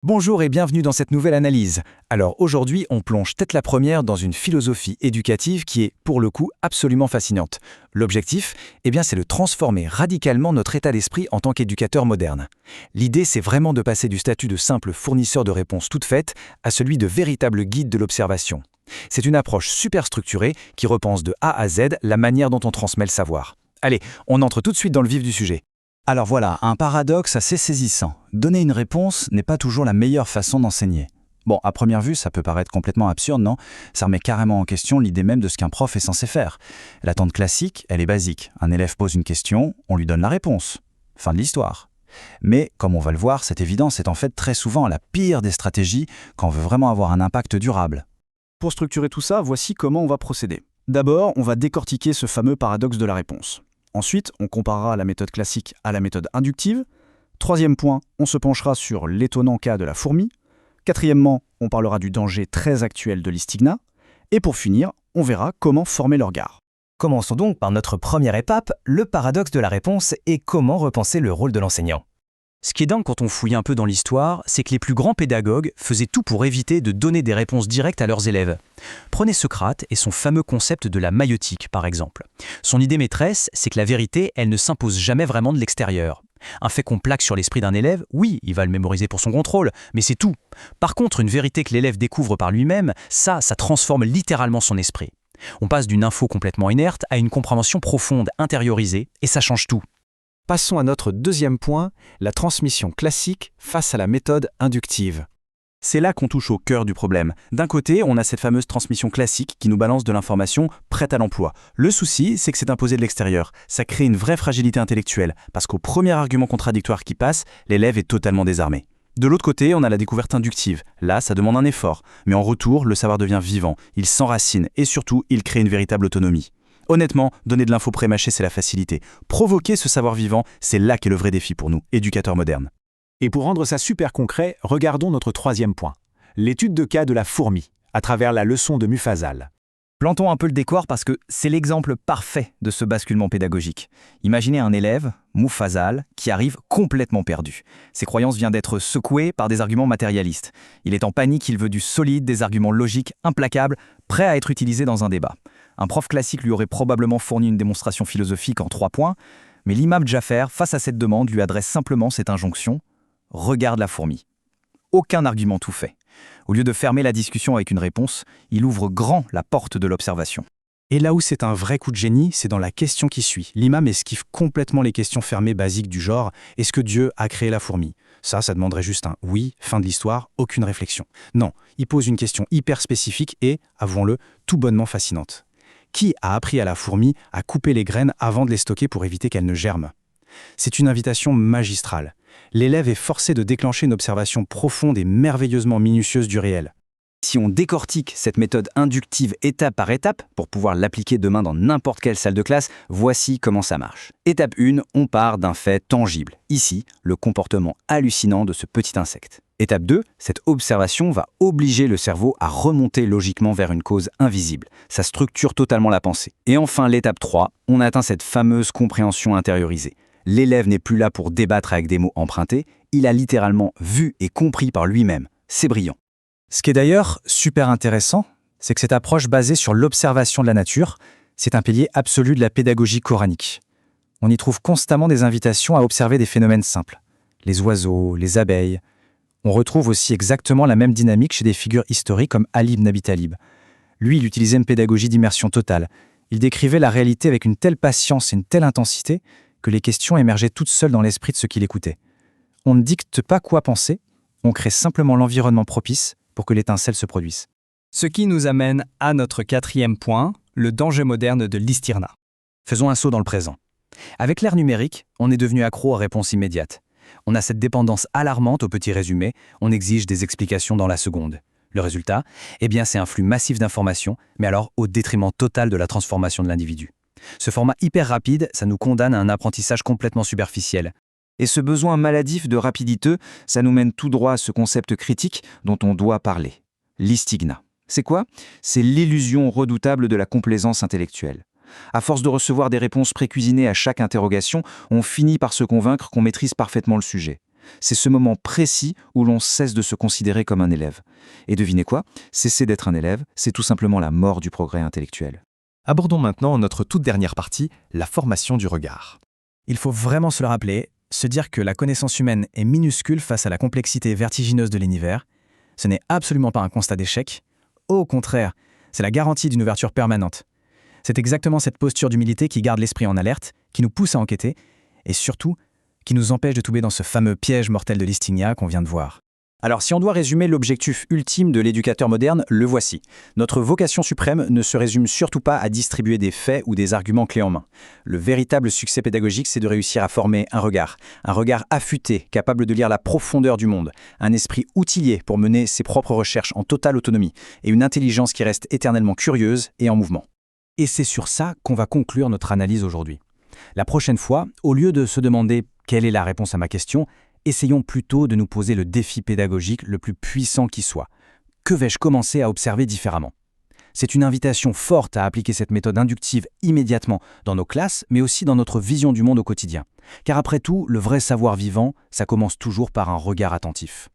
Bonjour et bienvenue dans cette nouvelle analyse. Alors aujourd'hui, on plonge tête la première dans une philosophie éducative qui est, pour le coup, absolument fascinante. L'objectif, c'est de transformer radicalement notre état d'esprit en tant qu'éducateur moderne. L'idée, c'est vraiment de passer du statut de simple fournisseur de réponses toutes faites à celui de véritable guide de l'observation. C'est une approche super structurée qui repense de A à Z la manière dont on transmet le savoir. Allez, on entre tout de suite dans le vif du sujet. Alors voilà, un paradoxe assez saisissant. Donner une réponse n'est pas toujours la meilleure façon d'enseigner. Bon, à première vue, ça peut paraître complètement absurde, non? Ça remet carrément en question l'idée même de ce qu'un prof est censé faire. L'attente classique, elle est basique. Un élève pose une question, on lui donne la réponse. Fin de l'histoire. Mais, comme on va le voir, cette évidence est en fait très souvent la pire des stratégies quand on veut vraiment avoir un impact durable. Pour structurer tout ça, voici comment on va procéder. D'abord, on va décortiquer ce fameux paradoxe de la réponse. Ensuite, on comparera la méthode classique à la méthode inductive. Troisième point, on se penchera sur l'étonnant cas de la fourmi. Quatrièmement, on parlera du danger très actuel de l'istignat. Et pour finir, on verra comment former leur gare. Commençons donc par notre première étape, le paradoxe de la réponse et comment repenser le rôle de l'enseignant. Ce qui est dingue quand on fouille un peu dans l'histoire, c'est que les plus grands pédagogues faisaient tout pour éviter de donner des réponses directes à leurs élèves. Prenez Socrate et son fameux concept de la maïeutique, par exemple. Son idée maîtresse, c'est que la vérité, elle ne s'impose jamais vraiment de l'extérieur. Un fait qu'on plaque sur l'esprit d'un élève, oui, il va le mémoriser pour son contrôle, mais c'est tout. Par contre, une vérité que l'élève découvre par lui-même, ça transforme littéralement son esprit. On passe d'une info complètement inerte à une compréhension profonde, intériorisée, et ça change tout. Passons à notre deuxième point, la transmission classique face à la méthode inductive. C'est là qu'on touche au cœur du problème. D'un côté, on a cette fameuse transmission classique qui nous balance de l'information prête à l'emploi. Le souci, c'est que c'est imposé de l'extérieur. Ça crée une vraie fragilité intellectuelle, parce qu'au premier argument contradictoire qui passe, l'élève est totalement désarmé. De l'autre côté, on a la découverte inductive. Là, ça demande un effort. Mais en retour, le savoir devient vivant, il s'enracine et surtout, il crée une véritable autonomie. Honnêtement, donner de l'info prémâchée, c'est la facilité. Provoquer ce savoir vivant, c'est là qu'est le vrai défi pour nous, éducateurs modernes. Et pour rendre ça super concret, regardons notre troisième point, l'étude de cas de la fourmi, à travers la leçon de Mufasal. Plantons un peu le décor parce que c'est l'exemple parfait de ce basculement pédagogique. Imaginez un élève, Mufasal, qui arrive complètement perdu. Ses croyances viennent d'être secouées par des arguments matérialistes. Il est en panique, il veut du solide, des arguments logiques, implacables, prêts à être utilisés dans un débat. Un prof classique lui aurait probablement fourni une démonstration philosophique en 3 points, mais l'imam Jaffer, face à cette demande, lui adresse simplement cette injonction « Regarde la fourmi ». Aucun argument tout fait. Au lieu de fermer la discussion avec une réponse, il ouvre grand la porte de l'observation. Et là où c'est un vrai coup de génie, c'est dans la question qui suit. L'imam esquive complètement les questions fermées basiques du genre « Est-ce que Dieu a créé la fourmi ?» Ça demanderait juste un « oui », fin de l'histoire, aucune réflexion. Non, il pose une question hyper spécifique et, avouons-le, tout bonnement fascinante. Qui a appris à la fourmi à couper les graines avant de les stocker pour éviter qu'elles ne germent? C'est une invitation magistrale. L'élève est forcé de déclencher une observation profonde et merveilleusement minutieuse du réel. Si on décortique cette méthode inductive étape par étape, pour pouvoir l'appliquer demain dans n'importe quelle salle de classe, voici comment ça marche. Étape 1, on part d'un fait tangible. Ici, le comportement hallucinant de ce petit insecte. Étape 2, cette observation va obliger le cerveau à remonter logiquement vers une cause invisible. Ça structure totalement la pensée. Et enfin, l'étape 3, on atteint cette fameuse compréhension intériorisée. L'élève n'est plus là pour débattre avec des mots empruntés, il a littéralement vu et compris par lui-même. C'est brillant. Ce qui est d'ailleurs super intéressant, c'est que cette approche basée sur l'observation de la nature, c'est un pilier absolu de la pédagogie coranique. On y trouve constamment des invitations à observer des phénomènes simples. Les oiseaux, les abeilles. On retrouve aussi exactement la même dynamique chez des figures historiques comme Ali ibn Abi Talib. Lui, il utilisait une pédagogie d'immersion totale. Il décrivait la réalité avec une telle patience et une telle intensité que les questions émergeaient toutes seules dans l'esprit de ceux qui l'écoutaient. On ne dicte pas quoi penser, on crée simplement l'environnement propice pour que l'étincelle se produise. Ce qui nous amène à notre quatrième point, le danger moderne de l'istirna. Faisons un saut dans le présent. Avec l'ère numérique, on est devenu accro aux réponses immédiates. On a cette dépendance alarmante aux petits résumés, on exige des explications dans la seconde. Le résultat, c'est un flux massif d'informations, mais alors au détriment total de la transformation de l'individu. Ce format hyper rapide, ça nous condamne à un apprentissage complètement superficiel. Et ce besoin maladif de rapidité, ça nous mène tout droit à ce concept critique dont on doit parler. L'istignat. C'est quoi? C'est l'illusion redoutable de la complaisance intellectuelle. À force de recevoir des réponses précuisinées à chaque interrogation, on finit par se convaincre qu'on maîtrise parfaitement le sujet. C'est ce moment précis où l'on cesse de se considérer comme un élève. Et devinez quoi? Cesser d'être un élève, c'est tout simplement la mort du progrès intellectuel. Abordons maintenant notre toute dernière partie, la formation du regard. Il faut vraiment se le rappeler, se dire que la connaissance humaine est minuscule face à la complexité vertigineuse de l'univers, ce n'est absolument pas un constat d'échec. Au contraire, c'est la garantie d'une ouverture permanente. C'est exactement cette posture d'humilité qui garde l'esprit en alerte, qui nous pousse à enquêter, et surtout, qui nous empêche de tomber dans ce fameux piège mortel de Listigna qu'on vient de voir. Alors si on doit résumer l'objectif ultime de l'éducateur moderne, le voici. Notre vocation suprême ne se résume surtout pas à distribuer des faits ou des arguments clés en main. Le véritable succès pédagogique, c'est de réussir à former un regard affûté, capable de lire la profondeur du monde, un esprit outillé pour mener ses propres recherches en totale autonomie, et une intelligence qui reste éternellement curieuse et en mouvement. Et c'est sur ça qu'on va conclure notre analyse aujourd'hui. La prochaine fois, au lieu de se demander quelle est la réponse à ma question, essayons plutôt de nous poser le défi pédagogique le plus puissant qui soit. Que vais-je commencer à observer différemment? C'est une invitation forte à appliquer cette méthode inductive immédiatement dans nos classes, mais aussi dans notre vision du monde au quotidien. Car après tout, le vrai savoir vivant, ça commence toujours par un regard attentif.